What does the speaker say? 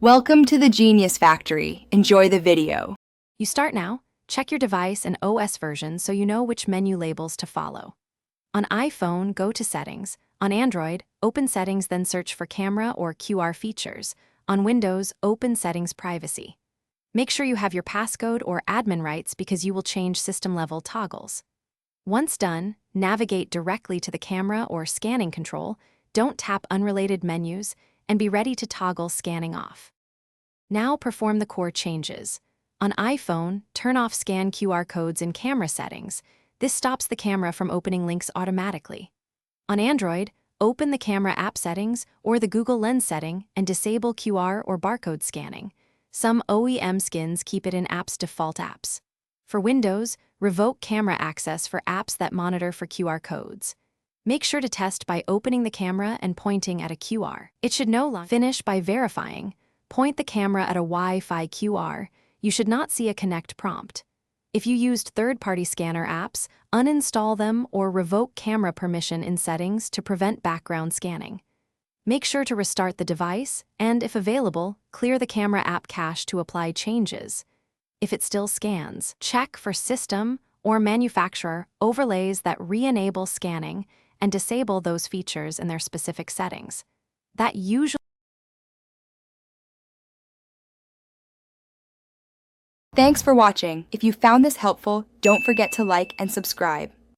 Welcome to the Genius Factory. Enjoy the video. You start now, check your device and OS version so you know which menu labels to follow. On iPhone, go to Settings. On Android, open Settings, then search for Camera or QR features. On Windows, open Settings Privacy. Make sure you have your passcode or admin rights because you will change system-level toggles. Once done, navigate directly to the camera or scanning control, don't tap unrelated menus, and be ready to toggle scanning off. Now perform the core changes. On iPhone, turn off Scan QR codes in camera settings. This stops the camera from opening links automatically. On Android, open the camera app settings or the Google Lens setting and disable QR or barcode scanning. Some OEM skins keep it in app's default apps. For Windows, revoke camera access for apps that monitor for QR codes. Make sure to test by opening the camera and pointing at a QR. It should no longer finish by verifying. Point the camera at a Wi-Fi QR. You should not see a connect prompt. If you used third-party scanner apps, uninstall them or revoke camera permission in settings to prevent background scanning. Make sure to restart the device and, if available, clear the camera app cache to apply changes. If it still scans, check for system or manufacturer overlays that re-enable scanning and disable those features in their specific settings. That usually. Thanks for watching. If you found this helpful, don't forget to like and subscribe.